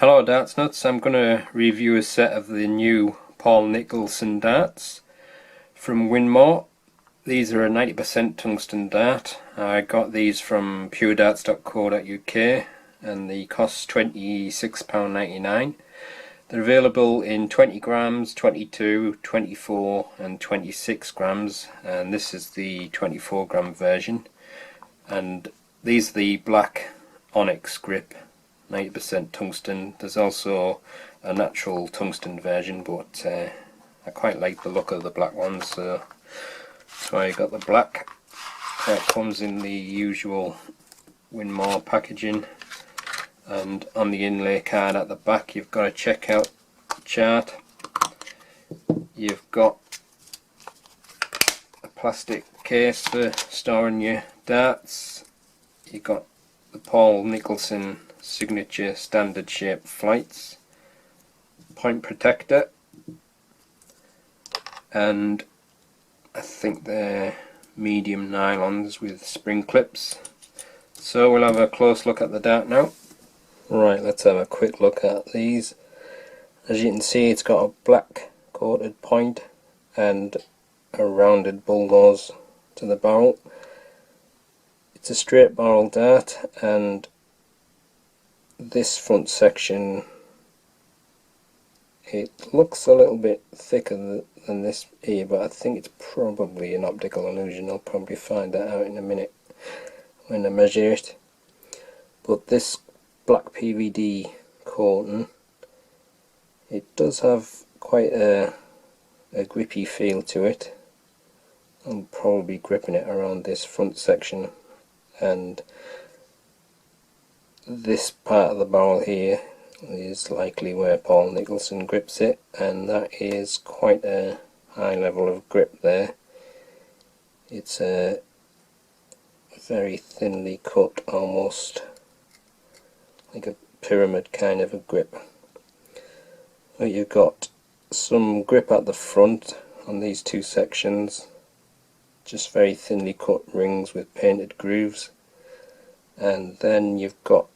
Hello darts nuts, I'm going to review a set of the new Paul Nicholson darts from Winmau. These are a 90% tungsten dart. I got these from puredarts.co.uk and they cost £26.99. They're available in 20 grams, 22, 24 and 26 grams, and this is the 24 gram version. And these are the Black Onyx grip, 90% tungsten. There's also a natural tungsten version, but I quite like the look of the black ones, so I got the black. It comes in the usual Winmau packaging, and on the inlay card at the back you've got a checkout chart. You've got a plastic case for storing your darts. You've got the Paul Nicholson signature standard shape flights, point protector, and I think they're medium nylons with spring clips. So we'll have a close look at the dart now. Right, let's have a quick look at these. As you can see, it's got a black coated point and a rounded bull nose to the barrel. It's a straight barrel dart, and this front section, it looks a little bit thicker than this here, but I think it's probably an optical illusion. I'll probably find that out in a minute when I measure it. But this black PVD coating, it does have quite a grippy feel to it. I'm probably gripping it around this front section, and this part of the barrel here is likely where Paul Nicholson grips it, and that is quite a high level of grip there. It's a very thinly cut, almost like a pyramid kind of a grip. So you've got some grip at the front on these two sections, just very thinly cut rings with painted grooves, and then you've got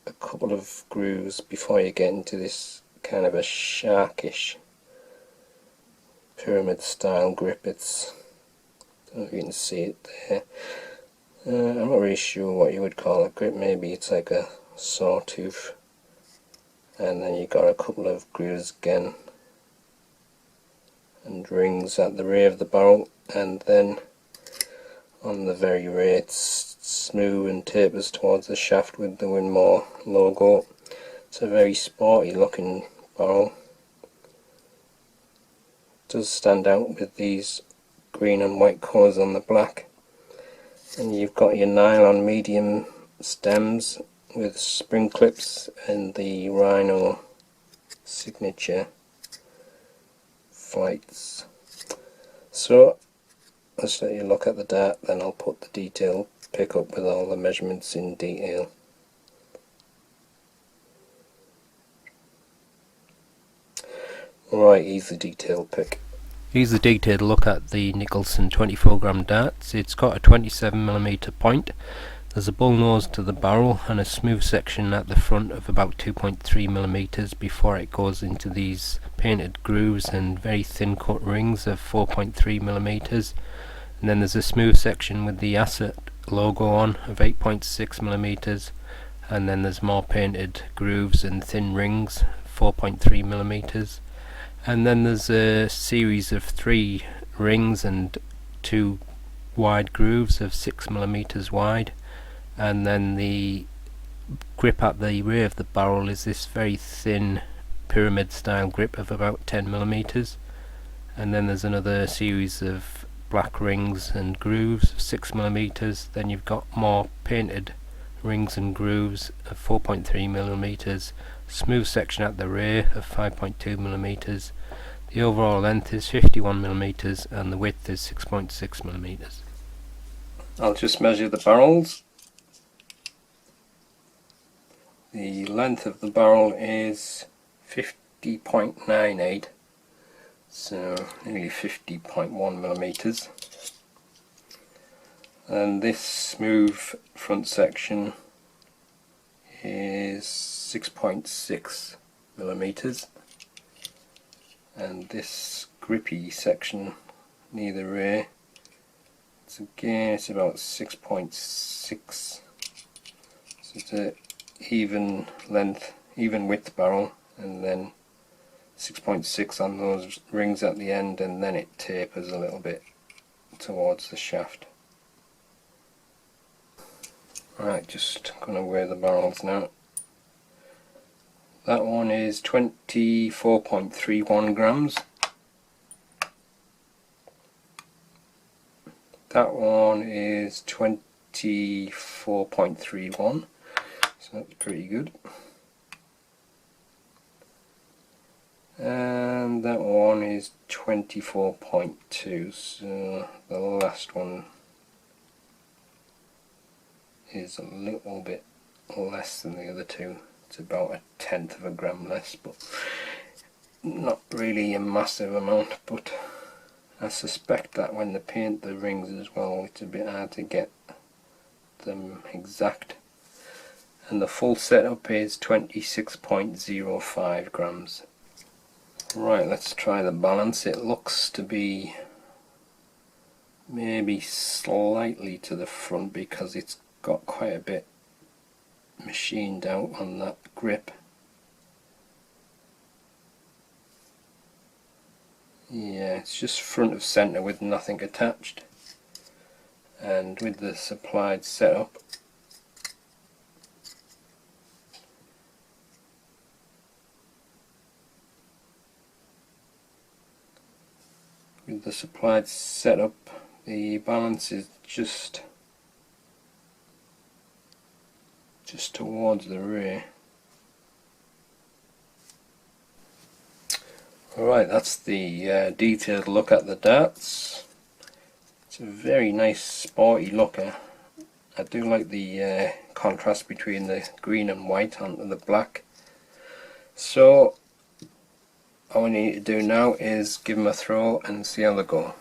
a couple of grooves before you get into this kind of a sharkish pyramid style grip. It's, I don't know if you can see it there. I'm not really sure what you would call a grip. Maybe it's like a sawtooth. And then you got a couple of grooves again and rings at the rear of the barrel, and then on the very rear it's smooth and tapers towards the shaft with the Winmau logo. It's a very sporty looking barrel. It does stand out with these green and white colours on the black. And you've got your nylon medium stems with spring clips and the Rhino signature flights. So let's let you look at the dart, then I'll put the detail pick up with all the measurements in detail. Right, here's the detail pick. Here's the detailed look at the Nicholson 24 gram darts. It's got a 27mm point. There's a bull nose to the barrel and a smooth section at the front of about 2.3mm before it goes into these painted grooves and very thin cut rings of 4.3mm. And then there's a smooth section with the asset logo on of 8.6mm, and then there's more painted grooves and thin rings, 4.3mm. And then there's a series of 3 rings and 2 wide grooves of 6mm wide. And then the grip at the rear of the barrel is this very thin pyramid style grip of about 10mm. And then there's another series of black rings and grooves of 6mm. Then you've got more painted rings and grooves of 4.3mm, smooth section at the rear of 5.2mm. The overall length is 51mm and the width is 6.6mm. I'll just measure the barrels. The length of the barrel is 50.98, so nearly 50.1mm. And this smooth front section is 6.6 millimeters, and this grippy section near the rear, it's about 6.6, so it's a even length, even width barrel, and then 6.6 on those rings at the end, and then it tapers a little bit towards the shaft. Right, just going to weigh the barrels now. That one is 24.31 grams. That one is 24.31, so that's pretty good. And that one is 24.2, so the last one is a little bit less than the other two. It's about 1/10 of a gram less, but not really a massive amount. But I suspect that when they paint the rings as well, it's a bit hard to get them exact. And the full setup is 26.05 grams. Right, let's try the balance. It looks to be maybe slightly to the front because it's got quite a bit machined out on that grip. Yeah, it's just front of center with nothing attached, and with the supplied setup the balance is just towards the rear. Alright, that's the detailed look at the darts. It's a very nice sporty looker. I do like the contrast between the green and white onto the black. So all we need to do now is give them a throw and see how they go.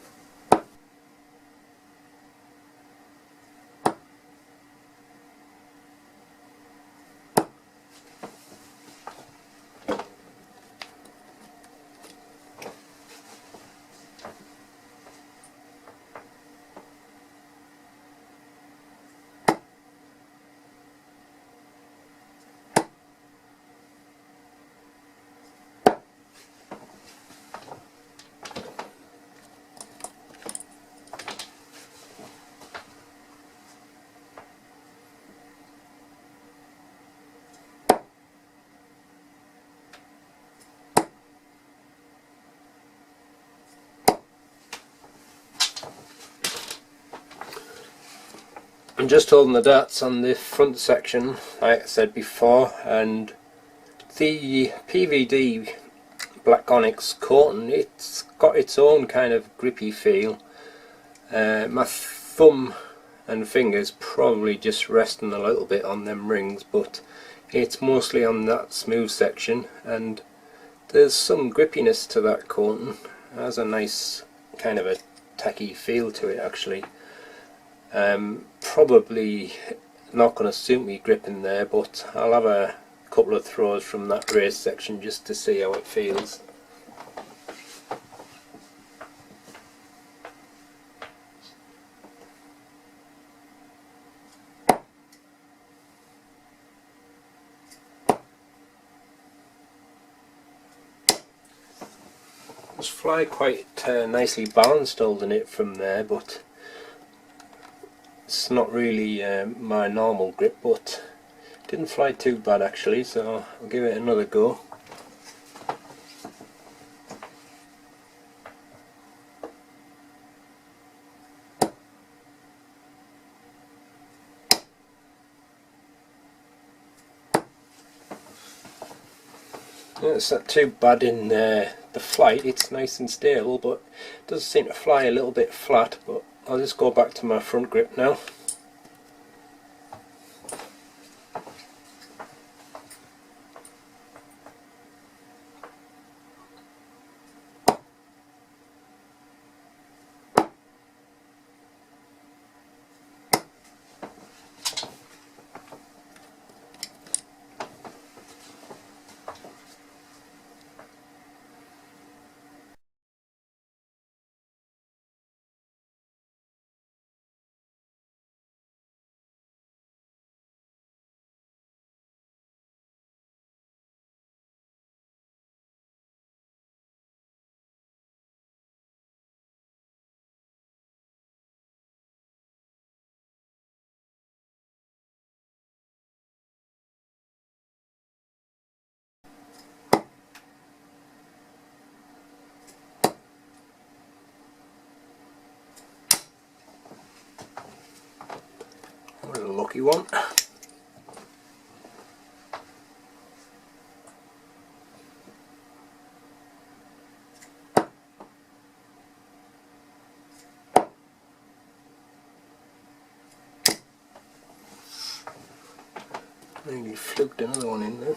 I'm just holding the darts on the front section, like I said before, and the PVD Black Onyx coating, it's got its own kind of grippy feel. My thumb and fingers probably just resting a little bit on them rings, but it's mostly on that smooth section, and there's some grippiness to that coating. It has a nice kind of a tacky feel to it actually. Probably not going to suit me gripping there, but I'll have a couple of throws from that race section just to see how it feels. Just fly quite nicely balanced holding it from there, but it's not really my normal grip, but didn't fly too bad actually, so I'll give it another go. It's not too bad in the flight, it's nice and stable, but it does seem to fly a little bit flat. But I'll just go back to my front grip now. lucky one. Maybe fluked another one in there.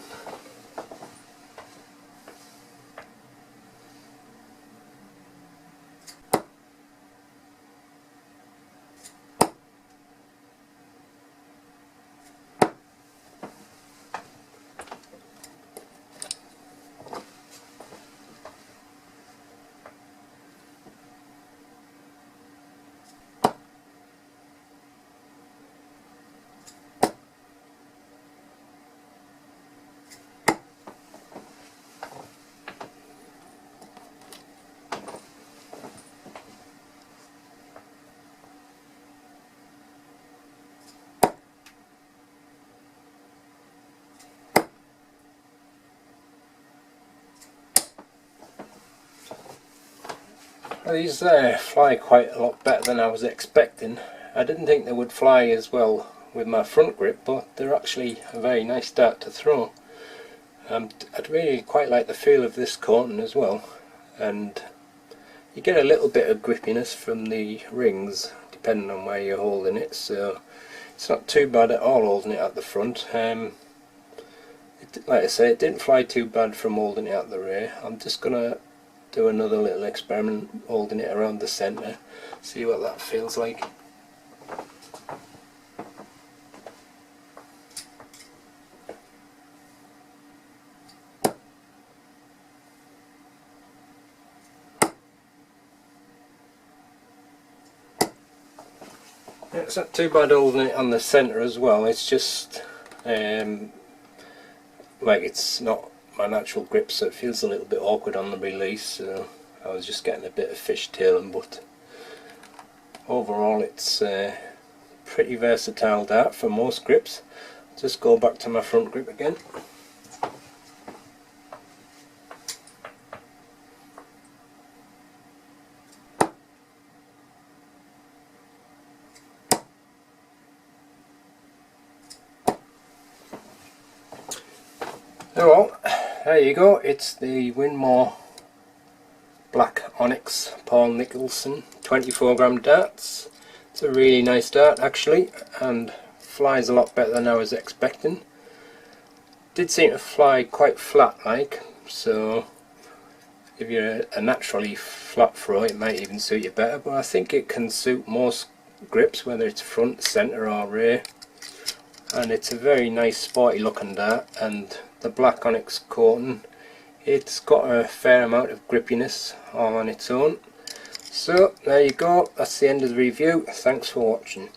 These fly quite a lot better than I was expecting. I didn't think they would fly as well with my front grip, but they're actually a very nice dart to throw. I'd really quite like the feel of this coating as well, and you get a little bit of grippiness from the rings depending on where you're holding it, so it's not too bad at all holding it at the front. Like I say, it didn't fly too bad from holding it at the rear. I'm just going to do another little experiment holding it around the centre, see what that feels like. It's not too bad holding it on the centre as well. It's just like it's not my natural grip, so it feels a little bit awkward on the release, so I was just getting a bit of fishtailing, but overall it's pretty versatile dart for most grips. Just go back to my front grip again. Oh well, there you go, it's the Winmau Black Onyx Paul Nicholson 24g darts. It's a really nice dart actually, and flies a lot better than I was expecting. Did seem to fly quite flat like, so if you're a naturally flat throw it might even suit you better, but I think it can suit most grips, whether it's front, centre or rear. And it's a very nice sporty looking dart, and the Black Onyx coating, it's got a fair amount of grippiness all on its own. So there you go, that's the end of the review. Thanks for watching.